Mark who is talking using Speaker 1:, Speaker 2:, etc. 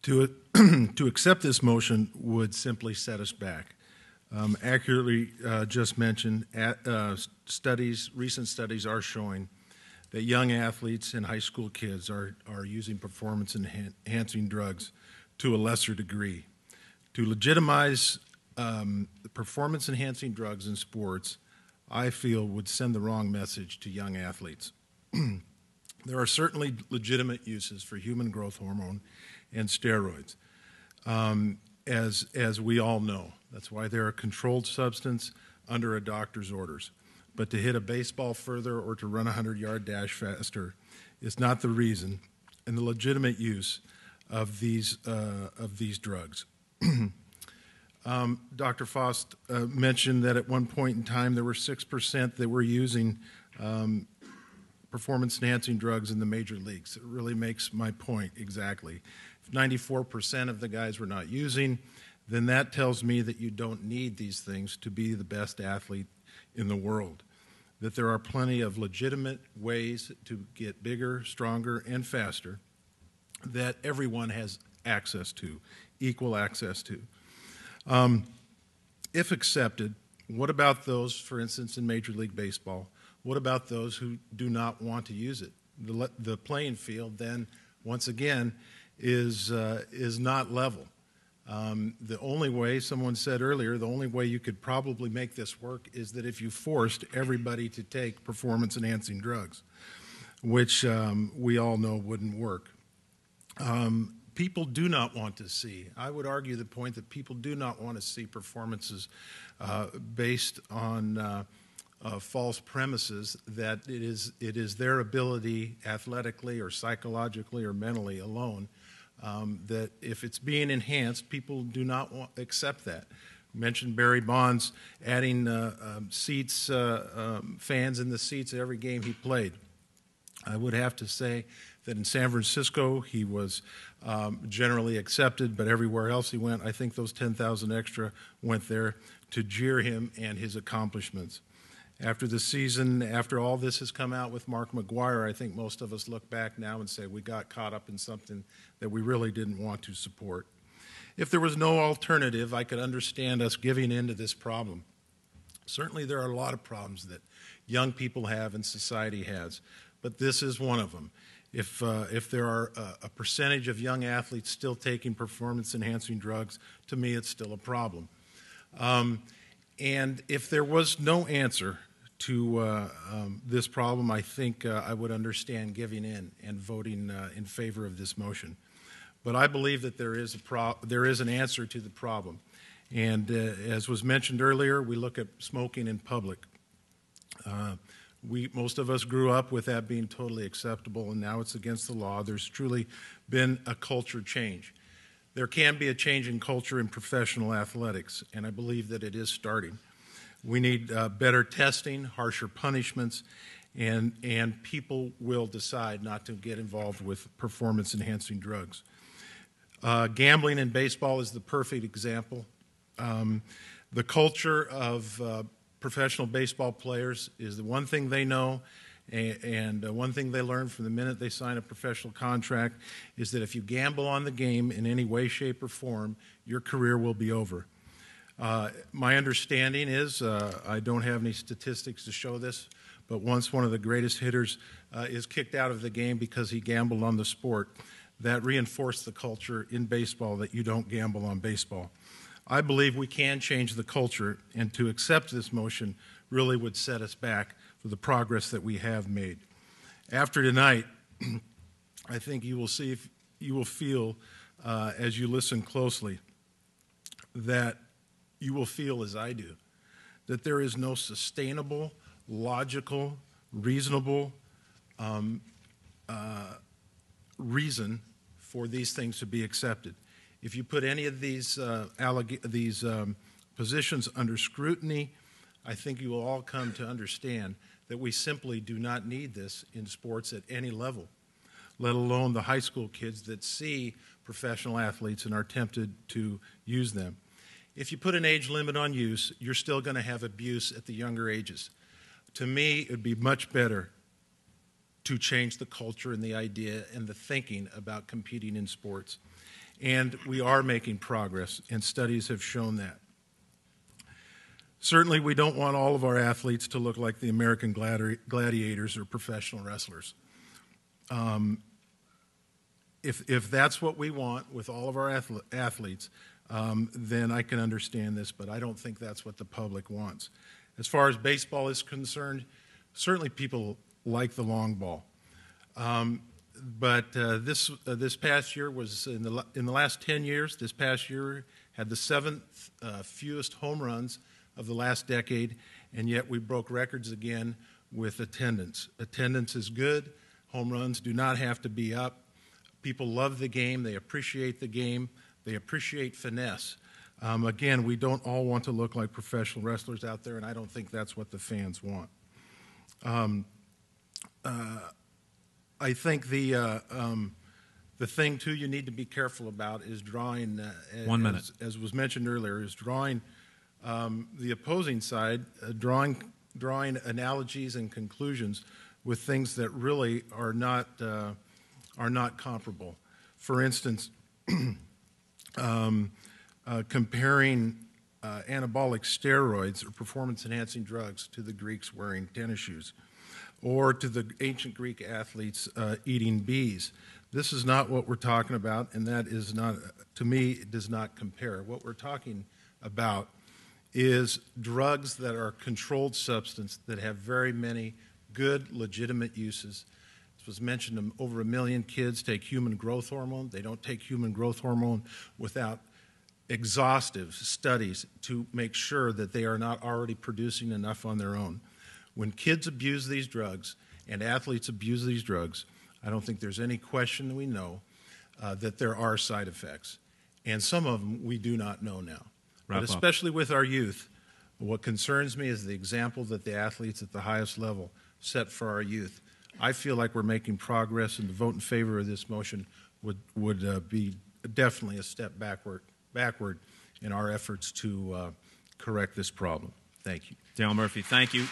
Speaker 1: To, to accept this motion would simply set us back. Accurately just mentioned, recent studies are showing that young athletes and high school kids are using performance-enhancing drugs to a lesser degree. To legitimize performance-enhancing drugs in sports, I feel would send the wrong message to young athletes. There are certainly legitimate uses for human growth hormone and steroids, as we all know. That's why they're a controlled substance under a doctor's orders. But to hit a baseball further or to run a 100-yard dash faster is not the reason and the legitimate use of these drugs. Dr. Fost mentioned that at one point in time there were 6% that were using performance-enhancing drugs in the major leagues. It really makes my point exactly. If 94% of the guys were not using, then that tells me that you don't need these things to be the best athlete in the world, that there are plenty of legitimate ways to get bigger, stronger, and faster that everyone has access to, equal access to. If accepted, what about those, for instance, in Major League Baseball? What about those who do not want to use it? The playing field then, once again, is not level. The only way, someone said earlier, the only way you could probably make this work is that if you forced everybody to take performance-enhancing drugs, which we all know wouldn't work. People do not want to see, I would argue the point that people do not want to see performances based on false premises that it is their ability athletically or psychologically or mentally alone that if it's being enhanced, people do not accept that. I mentioned Barry Bonds adding seats, fans in the seats at every game he played. I would have to say that in San Francisco he was generally accepted, but everywhere else he went, I think those 10,000 extra went there to jeer him and his accomplishments. After the season, after all this has come out with Mark McGwire, I think most of us look back now and say we got caught up in something that we really didn't want to support. If there was no alternative, I could understand us giving in to this problem. Certainly there are a lot of problems that young people have and society has, but this is one of them. If there are a percentage of young athletes still taking performance-enhancing drugs, to me it's still a problem. And if there was no answer to this problem, I think I would understand giving in and voting in favor of this motion. But I believe that there is an answer to the problem. And as was mentioned earlier, we look at smoking in public. Most of us grew up with that being totally acceptable, and now it's against the law. There's truly been a culture change. There can be a change in culture in professional athletics, and I believe that it is starting. We need better testing, harsher punishments, and people will decide not to get involved with performance-enhancing drugs. Gambling in baseball is the perfect example. The culture of professional baseball players is the one thing they know, and one thing they learn from the minute they sign a professional contract is that if you gamble on the game in any way, shape, or form, your career will be over. My understanding is, I don't have any statistics to show this, but once one of the greatest hitters is kicked out of the game because he gambled on the sport, that reinforced the culture in baseball that you don't gamble on baseball. I believe we can change the culture, and to accept this motion really would set us back for the progress that we have made. After tonight, I think you will feel, as you listen closely, that you will feel as I do, that there is no sustainable, logical, reasonable reason for these things to be accepted. If you put any of these positions under scrutiny, I think you will all come to understand that we simply do not need this in sports at any level, let alone the high school kids that see professional athletes and are tempted to use them. If you put an age limit on use, you're still going to have abuse at the younger ages. To me, it would be much better to change the culture and the idea and the thinking about competing in sports. And we are making progress, and studies have shown that. Certainly, we don't want all of our athletes to look like the American gladiators or professional wrestlers. If that's what we want with all of our athletes, then I can understand this, but I don't think that's what the public wants. As far as baseball is concerned, certainly people like the long ball. But this past year was, in the last 10 years, this past year had the 7th fewest home runs of the last decade, and yet we broke records again with attendance. Attendance is good. Home runs do not have to be up. People love the game. They appreciate the game. They appreciate finesse. Again, we don't all want to look like professional wrestlers out there, and I don't think that's what the fans want. I think the thing, too, you need to be careful about is drawing,
Speaker 2: 1 minute.
Speaker 1: as was mentioned earlier, is drawing the opposing side, drawing analogies and conclusions with things that really are not comparable. For instance, comparing anabolic steroids or performance-enhancing drugs to the Greeks wearing tennis shoes, or to the ancient Greek athletes eating bees. This is not what we're talking about, and that is not, to me, it does not compare. What we're talking about is drugs that are controlled substance that have very many good, legitimate uses. This was mentioned, over 1 million kids take human growth hormone. They don't take human growth hormone without exhaustive studies to make sure that they are not already producing enough on their own. When kids abuse these drugs and athletes abuse these drugs, I don't think there's any question we know that there are side effects. And some of them we do not know now. But especially with our youth, what concerns me is the example that the athletes at the highest level set for our youth. I feel like we're making progress, and to vote in favor of this motion would be definitely a step backward in our efforts to correct this problem. Thank you.
Speaker 2: Dale Murphy, thank you.